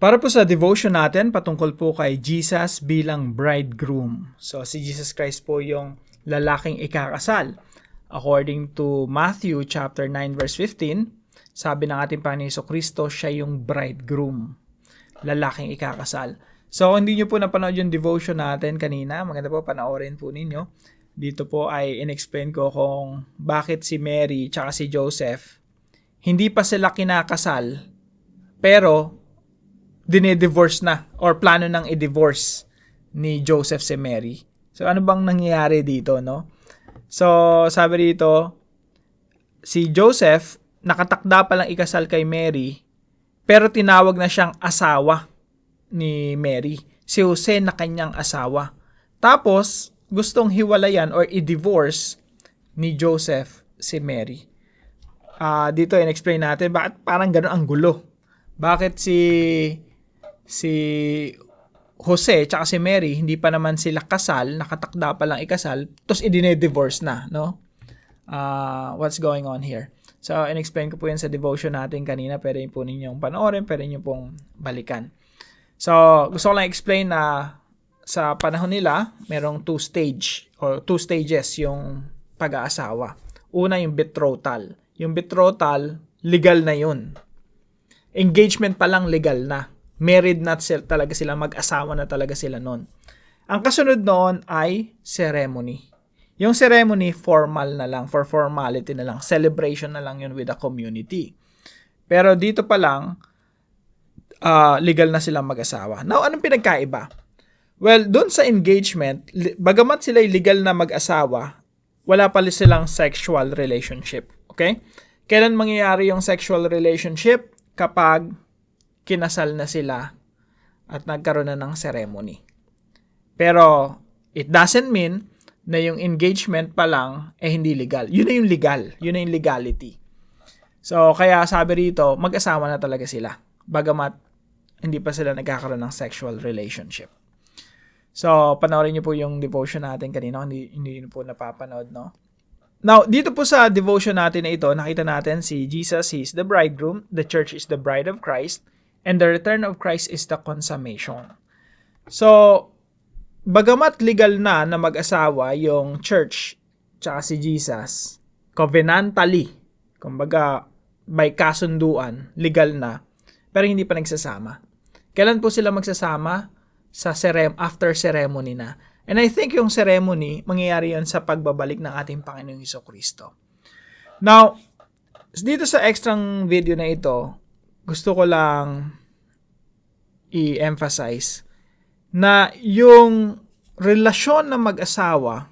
Para po sa devotion natin, patungkol po kay Jesus bilang bridegroom. So, si Jesus Christ po yung lalaking ikakasal. According to Matthew chapter 9 verse 15, sabi ng ating Panginoon Jesucristo, siya yung bridegroom, lalaking ikakasal. So, hindi nyo po napanood yung devotion natin kanina, maganda po panoorin po ninyo. Dito po ay in-explain ko kung bakit si Mary tsaka si Joseph, hindi pa sila kinakasal, pero dine-divorce na or plano nang i-divorce ni Joseph si Mary. So, ano bang nangyayari dito, no? So, sabi dito, si Joseph, nakatakda pa lang ikasal kay Mary, pero tinawag na siyang asawa ni Mary. Si Jose na kanyang asawa. Tapos, gustong hiwalayan or i-divorce ni Joseph si Mary. Dito, in-explain natin, bakit parang gano'n ang gulo. Bakit si Jose tsaka si Mary, hindi pa naman sila kasal, nakatakda pa lang ikasal, tapos i-divorce na, no? What's going on here? So, in-explain ko po yan sa devotion natin kanina, pwede po ninyong panoorin, pwede nyo pong balikan. So, gusto ko lang explain na sa panahon nila, merong two stages yung pag-aasawa. Una, yung betrothal. Yung betrothal, legal na yun. Engagement pa lang legal na. Married na talaga sila, mag-asawa na talaga sila noon. Ang kasunod noon ay ceremony. Yung ceremony, formal na lang, for formality na lang, celebration na lang yun with the community. Pero dito pa lang, legal na silang mag-asawa. Now, anong pinagkaiba? Well, doon sa engagement, bagamat sila legal na mag-asawa, wala pala silang sexual relationship. Okay? Kailan mangyayari yung sexual relationship? Kapag kinasal na sila at nagkaroon na ng ceremony. Pero it doesn't mean na yung engagement pa lang hindi legal. Yun na yung legal. Yun na yung legality. So, kaya sabi rito, mag-asawa na talaga sila. Bagamat hindi pa sila nagkakaroon ng sexual relationship. So, panoorin niyo po yung devotion natin kanina. Hindi niyo po napapanood, no? Now, dito po sa devotion natin na ito, nakita natin si Jesus, He is the bridegroom, the church is the bride of Christ, and the return of Christ is the consummation. So, bagamat legal na mag-asawa yung church tsaka si Jesus, covenantally, kumbaga by kasunduan, legal na, pero hindi pa nagsasama. Kailan po sila magsasama? Sa after ceremony na. And I think yung ceremony, mangyayari yun sa pagbabalik ng ating Panginoong Jesucristo. Now, dito sa extrang video na ito, gusto ko lang i-emphasize na yung relasyon ng mag-asawa,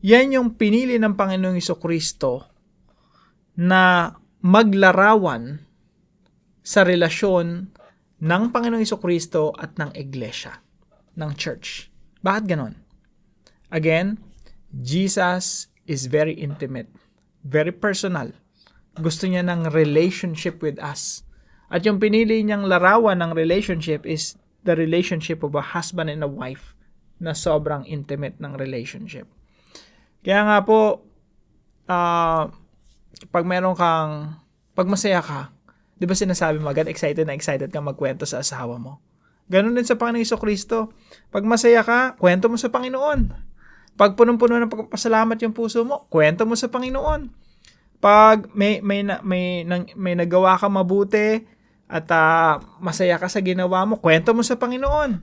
yan yung pinili ng Panginoong Jesucristo na maglarawan sa relasyon ng Panginoong Jesucristo at ng iglesia, ng church. Bakit ganon? Again, Jesus is very intimate, very personal. Gusto niya ng relationship with us. At yung pinili niyang larawan ng relationship is the relationship of a husband and a wife na sobrang intimate ng relationship. Kaya nga po, pag masaya ka, di ba sinasabi mo agad, excited ka magkwento sa asawa mo? Ganun din sa Panginoong Jesucristo. Pag masaya ka, kwento mo sa Panginoon. Pag punong-puno ng pagpapasalamat yung puso mo, kwento mo sa Panginoon. Pag may nagawa ka mabuti at masaya ka sa ginawa mo, kwento mo sa Panginoon.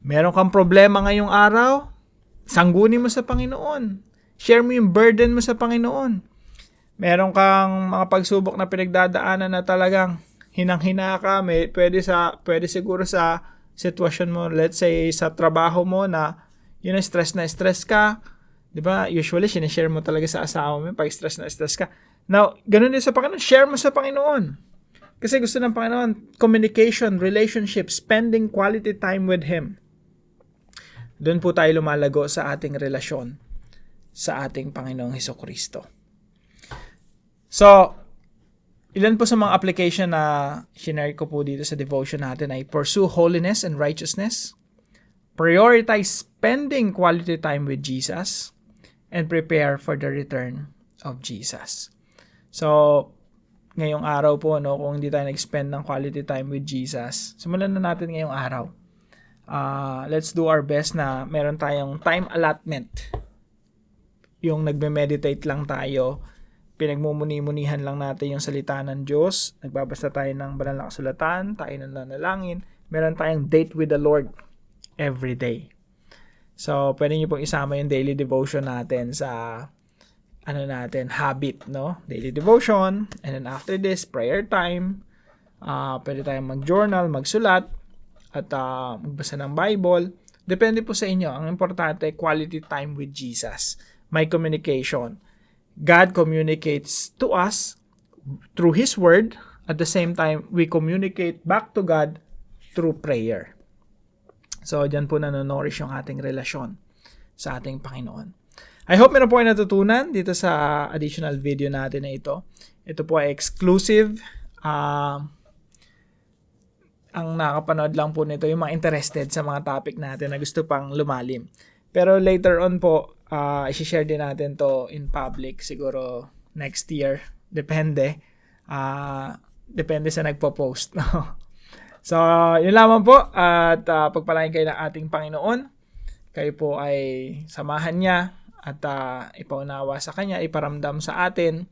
Meron kang problema ngayong araw, sangguni mo sa Panginoon. Share mo yung burden mo sa Panginoon. Meron kang mga pagsubok na pinagdadaanan na talagang hinang-hina ka, pwede siguro sa sitwasyon mo, let's say sa trabaho mo na stress ka, 'di ba? Usually sinishare mo talaga sa asawa mo pag stress ka. Now, ganun din sa Panginoon, share mo sa Panginoon. Kasi gusto ng Panginoon, communication, relationship, spending quality time with Him. Doon po tayo lumalago sa ating relasyon sa ating Panginoong Jesucristo. So, ilan po sa mga application na shinare ko po dito sa devotion natin ay pursue holiness and righteousness, prioritize spending quality time with Jesus, and prepare for the return of Jesus. So, ngayong araw po, no, kung hindi tayo nag-spend ng quality time with Jesus. Simulan na natin ngayong araw. Let's do our best na meron tayong time allotment. Yung nagme-meditate lang tayo, pinagmumuni-munihan lang natin yung salita ng Diyos, nagbabasa tayo ng banal na kasulatan, tayo nananalangin, meron tayong date with the Lord every day. So, pwede nyo pong isama yung daily devotion natin sa habit, no? Daily devotion, and then after this, prayer time. Pwede tayong mag-journal, magsulat, at magbasa ng Bible. Depende po sa inyo. Ang importante, quality time with Jesus. May communication. God communicates to us through His Word. At the same time, we communicate back to God through prayer. So, dyan po nanonourish yung ating relasyon sa ating Panginoon. I hope meron po kayo natutunan dito sa additional video natin na ito. Ito po ay exclusive. Ang nakapanood lang po nito yung mga interested sa mga topic natin na gusto pang lumalim. Pero later on po, i-share din natin to in public siguro next year. Depende. Depende sa nagpo-post. So, yun lamang po. At pagpalain kayo ng ating Panginoon. Kayo po ay samahan niya at ipaunawa sa Kanya, iparamdam sa atin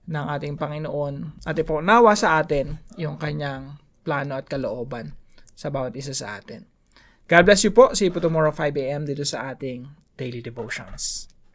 ng ating Panginoon at ipaunawa sa atin yung Kanyang plano at kalooban sa bawat isa sa atin. God bless you po. See you po tomorrow 5 a.m. dito sa ating Daily Devotions.